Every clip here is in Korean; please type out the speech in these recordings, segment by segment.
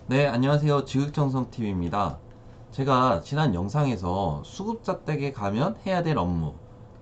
네, 안녕하세요. 지극정성TV입니다. 제가 지난 영상에서 수급자 댁에 가면 해야 될 업무,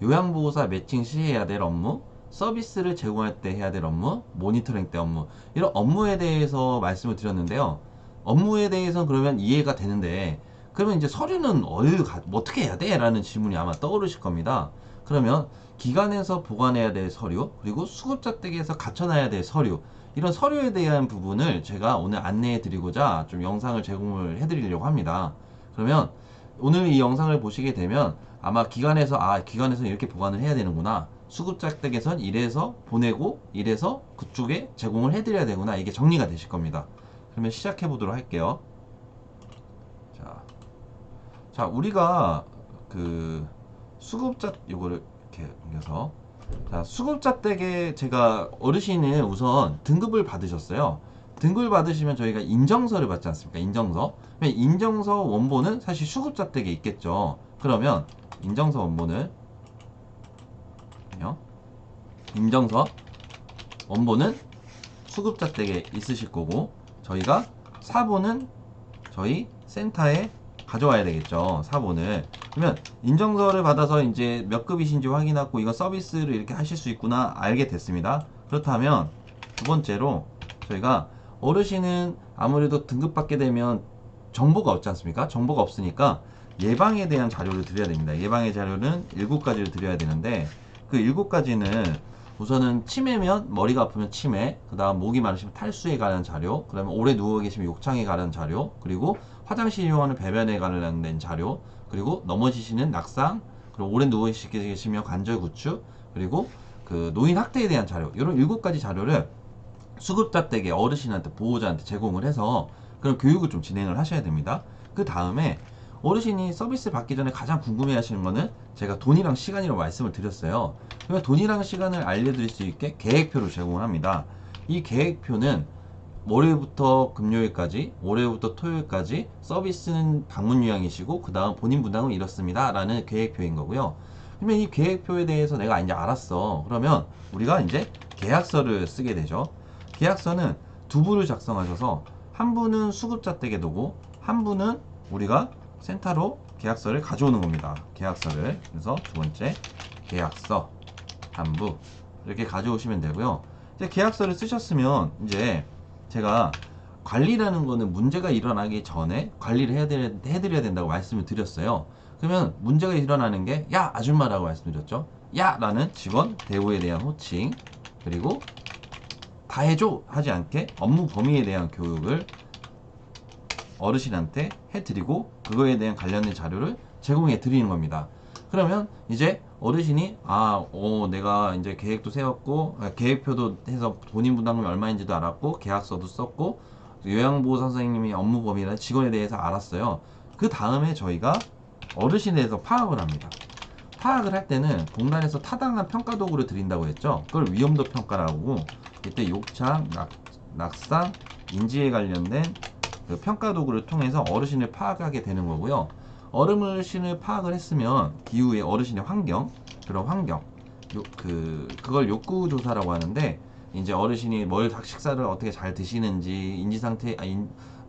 요양보호사 매칭 시 해야 될 업무, 서비스를 제공할 때 해야 될 업무, 모니터링 때 업무, 이런 업무에 대해서 말씀을 드렸는데요. 업무에 대해서는 그러면 이해가 되는데, 그러면 이제 서류는 어떻게 해야 돼? 라는 질문이 아마 떠오르실 겁니다. 그러면 기관에서 보관해야 될 서류, 그리고 수급자 댁에서 갖춰놔야 될 서류, 이런 서류에 대한 부분을 제가 오늘 안내해 드리고자 좀 영상을 제공을 해 드리려고 합니다. 그러면 오늘 이 영상을 보시게 되면 아마 기관에서 이렇게 보관을 해야 되는구나, 수급자 댁에선 이래서 보내고 이래서 그쪽에 제공을 해 드려야 되구나, 이게 정리가 되실 겁니다. 그러면 시작해 보도록 할게요. 자, 우리가 그 수급자 요거를 이렇게 옮겨서, 자, 수급자 댁에 제가 어르신은 우선 등급을 받으셨어요. 등급을 받으시면 저희가 인정서를 받지 않습니까? 인정서. 인정서 원본은 사실 수급자 댁에 있겠죠. 그러면 인정서 원본을, 인정서 원본은 수급자 댁에 있으실 거고, 저희가 사본은 저희 센터에 가져와야 되겠죠. 사본을. 그러면 인정서를 받아서 이제 몇 급이신지 확인하고 이거 서비스를 이렇게 하실 수 있구나 알게 됐습니다. 그렇다면 두 번째로, 저희가 어르신은 아무래도 등급받게 되면 정보가 없지 않습니까? 정보가 없으니까 예방에 대한 자료를 드려야 됩니다. 예방의 자료는 7가지를 드려야 되는데, 그 7가지는 우선은 치매면, 머리가 아프면 치매, 그 다음 목이 마르시면 탈수에 관한 자료, 그 다음에 오래 누워 계시면 욕창에 관한 자료, 그리고 화장실 이용하는 배변에 관련된 자료, 그리고 넘어지시는 낙상, 그리고 오래 누워 계시면 관절 구축, 그리고 그 노인 학대에 대한 자료, 이런 7가지 자료를 수급자 댁에 어르신한테, 보호자한테 제공을 해서 그런 교육을 좀 진행을 하셔야 됩니다. 그 다음에 어르신이 서비스 받기 전에 가장 궁금해 하시는 거는 제가 돈이랑 시간이라고 말씀을 드렸어요. 그러면 돈이랑 시간을 알려드릴 수 있게 계획표를 제공을 합니다. 이 계획표는 월요일부터 금요일까지, 월요일부터 토요일까지 서비스는 방문 유형이시고, 그 다음 본인 부담은 이렇습니다 라는 계획표인 거고요. 그러면 이 계획표에 대해서 내가 이제 알았어. 그러면 우리가 이제 계약서를 쓰게 되죠. 계약서는 두 부를 작성하셔서, 한 부는 수급자 댁에 두고 한 부는 우리가 센터로 계약서를 가져오는 겁니다. 계약서를. 그래서 두 번째 계약서 한 부 이렇게 가져오시면 되고요. 이제 계약서를 쓰셨으면 이제 제가 관리라는 거는 문제가 일어나기 전에 관리를 해드려야 된다고 말씀을 드렸어요. 그러면 문제가 일어나는 게 야 아줌마라고 말씀드렸죠. 야 라는 직원 대우에 대한 호칭, 그리고 다 해줘 하지 않게 업무 범위에 대한 교육을 어르신한테 해드리고, 그거에 대한 관련된 자료를 제공해 드리는 겁니다. 그러면 이제 어르신이 내가 이제 계획도 세웠고, 계획표도 해서 본인 부담금이 얼마인지도 알았고, 계약서도 썼고, 요양보호사 선생님이 업무 범위나 직원에 대해서 알았어요. 그 다음에 저희가 어르신에 대해서 파악을 합니다. 파악을 할 때는 공단에서 타당한 평가 도구를 드린다고 했죠. 그걸 위험도 평가라고, 이때 욕창, 낙상, 인지에 관련된 그 평가 도구를 통해서 어르신을 파악하게 되는 거고요. 어르신을 파악을 했으면 기후의 어르신의 환경, 그런 환경, 그걸 욕구 조사라고 하는데, 이제 어르신이 식사를 어떻게 잘 드시는지,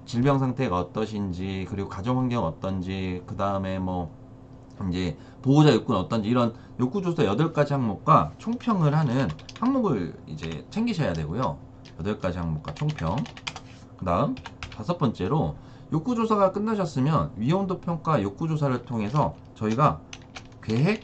질병 상태가 어떠신지, 그리고 가정 환경 어떤지, 그 다음에 뭐 이제 보호자 욕구는 어떤지, 이런 욕구 조사 8가지 항목과 총평을 하는 항목을 이제 챙기셔야 되고요. 8가지 항목과 총평. 그 다음 다섯 번째로, 욕구조사가 끝나셨으면 위험도 평가 욕구조사를 통해서 저희가 계획,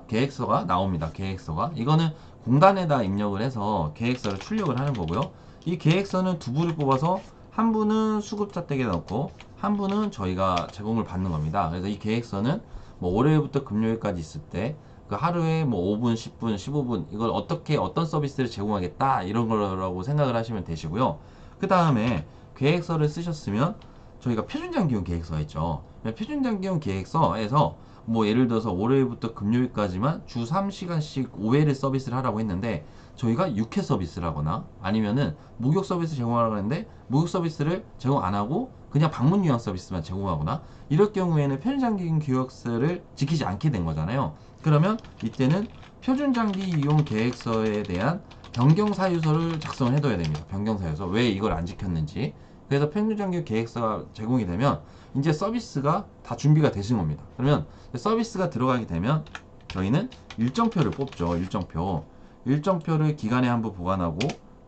계획서가 나옵니다. 계획서가. 이거는 공단에다 입력을 해서 계획서를 출력을 하는 거고요. 이 계획서는 두 부를 뽑아서 한 부는 수급자 댁에 넣고 한 부는 저희가 제공을 받는 겁니다. 그래서 이 계획서는 뭐 월요일부터 금요일까지 있을 때 그 하루에 뭐 5분, 10분, 15분 이걸 어떻게 어떤 서비스를 제공하겠다 이런 거라고 생각을 하시면 되시고요. 그 다음에 계획서를 쓰셨으면 저희가 표준장기용 계획서가 있죠. 표준장기용 계획서에서 뭐 예를 들어서 월요일부터 금요일까지만 주 3시간씩 5회를 서비스를 하라고 했는데, 저희가 6회 서비스를 하거나 아니면은 목욕 서비스 제공하라고 했는데 목욕 서비스를 제공 안 하고 그냥 방문 요양 서비스만 제공하거나, 이럴 경우에는 표준장기 계획서를 지키지 않게 된 거잖아요. 그러면 이때는 표준장기 이용 계획서에 대한 변경사유서를 작성을 해둬야 됩니다. 변경사유서. 왜 이걸 안 지켰는지. 그래서 평균정규 계획서가 제공이 되면 이제 서비스가 다 준비가 되신 겁니다. 그러면 서비스가 들어가게 되면 저희는 일정표를 뽑죠. 일정표. 일정표를 기간에 한번 보관하고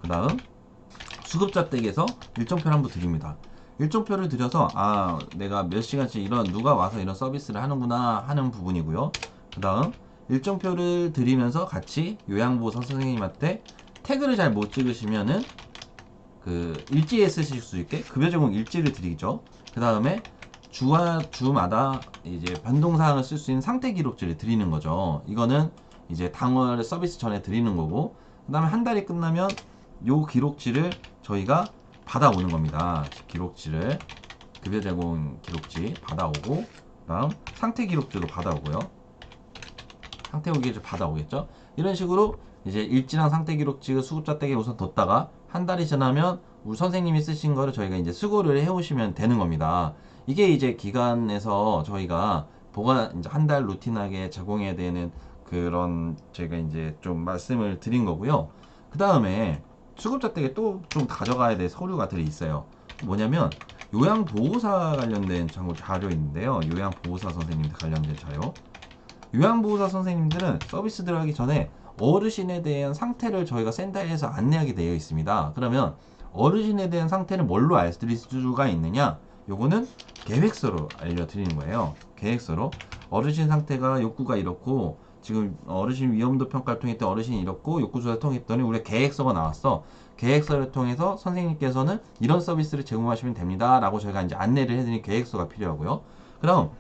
그 다음 수급자 댁에서 일정표를 한번 드립니다. 일정표를 드려서 내가 몇 시간씩 이런 누가 와서 이런 서비스를 하는구나 하는 부분이고요. 그 다음 일정표를 드리면서 같이 요양보호사 선생님한테 태그를 잘 못 찍으시면은 그 일지에 쓰실 수 있게 급여 제공 일지를 드리죠. 그 다음에 주마다 이제 변동사항을 쓸 수 있는 상태 기록지를 드리는 거죠. 이거는 이제 당월 서비스 전에 드리는 거고, 그 다음에 한 달이 끝나면 요 기록지를 저희가 받아오는 겁니다. 기록지를 급여 제공 기록지 받아오고, 그 다음 상태 기록지도 받아오고요. 상태 기록지 받아오겠죠. 이런 식으로 이제 일지랑 상태 기록지를 수급자 댁에 우선 뒀다가 한 달이 지나면 우리 선생님이 쓰신 거를 저희가 이제 수거를 해오시면 되는 겁니다. 이게 이제 기관에서 저희가 보관 이제 한 달 루틴하게 제공해야 되는 그런 제가 이제 좀 말씀을 드린 거고요. 그 다음에 수급자 댁에 또 좀 가져가야 될 서류가들이 있어요. 뭐냐면 요양보호사 관련된 자료인데요. 요양보호사 선생님들 관련된 자료. 요양보호사 선생님들은 서비스 들어가기 전에 어르신에 대한 상태를 저희가 센터에서 안내하게 되어 있습니다. 그러면 어르신에 대한 상태를 뭘로 알려드릴 수가 있느냐? 요거는 계획서로 알려드리는 거예요. 계획서로 어르신 상태가 욕구가 이렇고 지금 어르신 위험도 평가를 통했더니 어르신이 이렇고 욕구 조사를 통했더니 우리 계획서가 나왔어. 계획서를 통해서 선생님께서는 이런 서비스를 제공하시면 됩니다 라고 저희가 이제 안내를 해드리는 계획서가 필요하고요. 그럼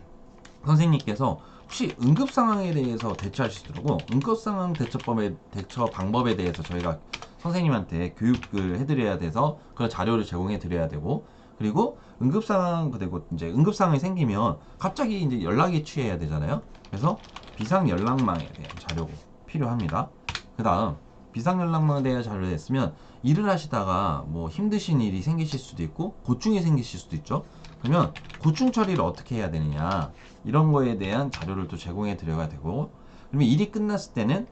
선생님께서 혹시 응급 상황에 대해서 대처하실 수 있도록 응급 상황 대처 방법에 대해서 저희가 선생님한테 교육을 해드려야 돼서 그런 자료를 제공해 드려야 되고, 그리고 응급 상황 그리고 이제 응급 상황이 생기면 갑자기 이제 연락이 취해야 되잖아요. 그래서 비상 연락망에 대한 자료가 필요합니다. 그 다음 비상 연락망에 대한 자료를 했으면 일을 하시다가 뭐 힘드신 일이 생기실 수도 있고 고충이 생기실 수도 있죠. 그러면 고충 처리를 어떻게 해야 되느냐 이런 거에 대한 자료를 또 제공해 드려야 되고, 그러면 일이 끝났을 때는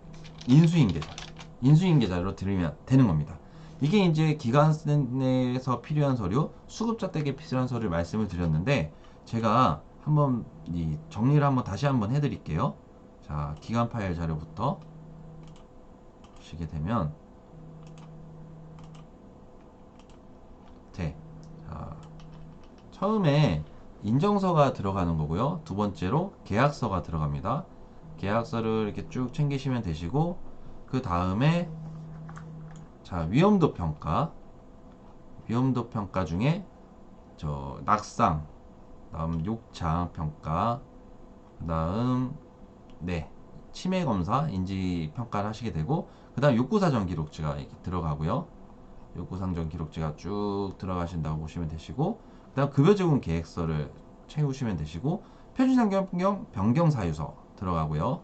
인수인계 자료로 드리면 되는 겁니다. 이게 이제 기관 내에서 필요한 서류, 수급자 댁에 필요한 서류를 말씀을 드렸는데 제가 한번 이 정리를 한번 다시 한번 해드릴게요. 자, 기관 파일 자료부터 보시게 되면 자, 처음에 인정서가 들어가는 거고요. 두 번째로 계약서가 들어갑니다. 계약서를 이렇게 쭉 챙기시면 되시고, 그 다음에 자, 위험도 평가 중에 저 낙상, 다음 욕창 평가, 그 다음 치매 검사 인지 평가를 하시게 되고, 그 다음 욕구사정 기록지가 들어가고요. 욕구사정 기록지가 쭉 들어가신다고 보시면 되시고, 그 다음 급여 제공 계획서를 채우시면 되시고, 표준상경 변경사유서 들어가고요.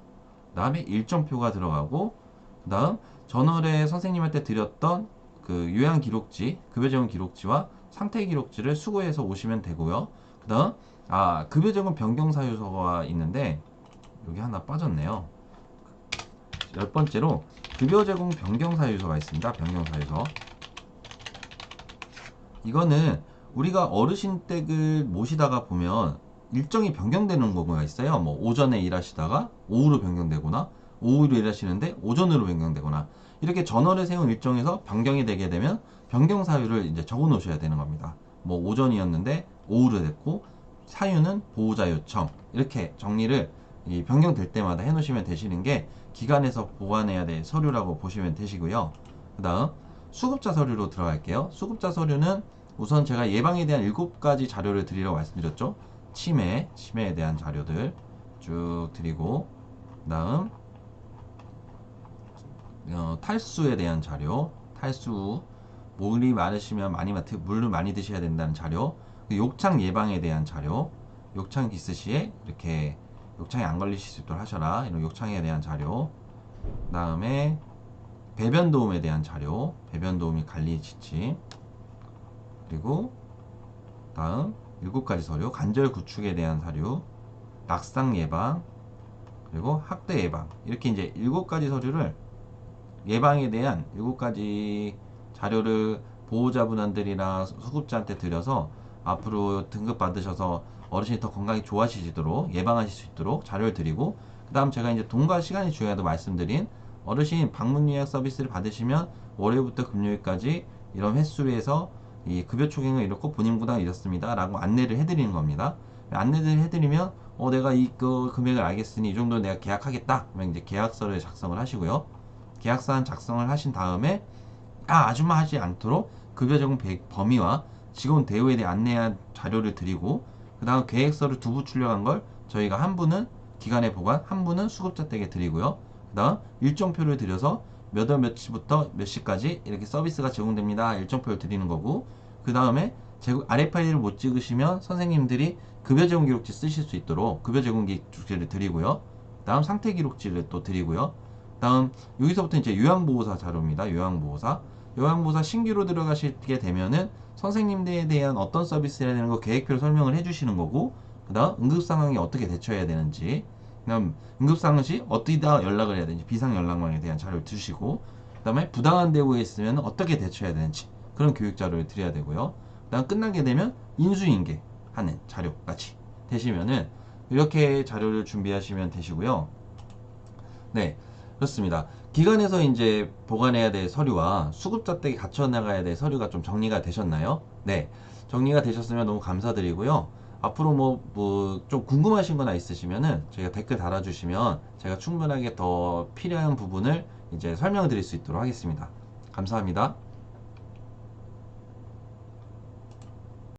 그 다음에 일정표가 들어가고, 그 다음 전월에 선생님한테 드렸던 그 요양 기록지, 급여 제공 기록지와 상태 기록지를 수거해서 오시면 되고요. 그 다음 급여 제공 변경사유서가 있는데 여기 하나 빠졌네요. 10번째로 급여 제공 변경사유서가 있습니다. 변경사유서. 이거는 우리가 어르신 댁을 모시다가 보면 일정이 변경되는 경우가 있어요. 뭐 오전에 일하시다가 오후로 변경되거나 오후로 일하시는데 오전으로 변경되거나 이렇게 전월에 세운 일정에서 변경이 되게 되면 변경 사유를 이제 적어 놓으셔야 되는 겁니다. 뭐 오전이었는데 오후로 됐고 사유는 보호자 요청 이렇게 정리를 이 변경될 때마다 해 놓으시면 되시는 게 기관에서 보관해야 될 서류라고 보시면 되시고요. 그 다음 수급자 서류로 들어갈게요. 수급자 서류는 우선 제가 예방에 대한 7가지 자료를 드리라고 말씀드렸죠. 치매에 대한 자료들 쭉 드리고, 그 다음 탈수에 대한 자료, 탈수 물이 많으시면 물을 많이 드셔야 된다는 자료, 욕창 예방에 대한 자료, 욕창 기스 시에 이렇게 욕창에 안 걸리실 수 있도록 하셔라 이런 욕창에 대한 자료, 그 다음에 배변 도움에 대한 자료, 배변 도우미 관리 지침, 그리고 다음 7가지 서류, 관절 구축에 대한 서류, 낙상 예방, 그리고 학대 예방 이렇게 이제 7가지 서류를 예방에 대한 7가지 자료를 보호자분들이나 수급자한테 드려서 앞으로 등급 받으셔서 어르신이 더 건강히 좋아지시도록 예방하실 수 있도록 자료를 드리고, 그 다음 제가 이제 돈과 시간이 중요하다고 말씀드린 어르신 방문 예약 서비스를 받으시면 월요일부터 금요일까지 이런 횟수로 해서 이 급여 초갱을 이렇고 본인보다 이렇습니다 라고 안내를 해드리는 겁니다. 안내를 해드리면 내가 이 금액을 알겠으니 이 정도 내가 계약하겠다 그러면 이제 계약서를 작성을 하시고요. 계약서한 작성을 하신 다음에 아줌마 하지 않도록 급여 적용 범위와 직원 대우에 대해 안내한 자료를 드리고, 그 다음 계획서를 2부 출력한 걸 저희가 한 분은 기간에 보관, 한 분은 수급자 댁에 드리고요. 그 다음 일정표를 드려서 몇 월 며칠부터 몇 시까지 이렇게 서비스가 제공됩니다. 일정표를 드리는 거고, 그 다음에 RFID를 못 찍으시면 선생님들이 급여 제공 기록지 쓰실 수 있도록 급여 제공 기록지를 드리고요. 다음 상태 기록지를 또 드리고요. 다음 여기서부터 이제 요양보호사 자료입니다. 요양보호사 신규로 들어가시게 되면은 선생님들에 대한 어떤 서비스를 해야 되는 거 계획표를 설명을 해주시는 거고, 그 다음 응급상황에 어떻게 대처해야 되는지, 그 다음 응급상황 시 어디다 연락을 해야 되는지 비상연락망에 대한 자료를 주시고, 그 다음에 부당한 대우에 있으면 어떻게 대처해야 되는지 그런 교육 자료를 드려야 되고요. 그 다음 끝나게 되면 인수인계 하는 자료까지 되시면은 이렇게 자료를 준비하시면 되시고요. 네, 그렇습니다. 기관에서 이제 보관해야 될 서류와 수급자 댁에 갖춰 나가야 될 서류가 좀 정리가 되셨나요? 네, 정리가 되셨으면 너무 감사드리고요. 앞으로 좀 궁금하신 거나 있으시면은 저희가 댓글 달아주시면 제가 충분하게 더 필요한 부분을 이제 설명드릴 수 있도록 하겠습니다. 감사합니다.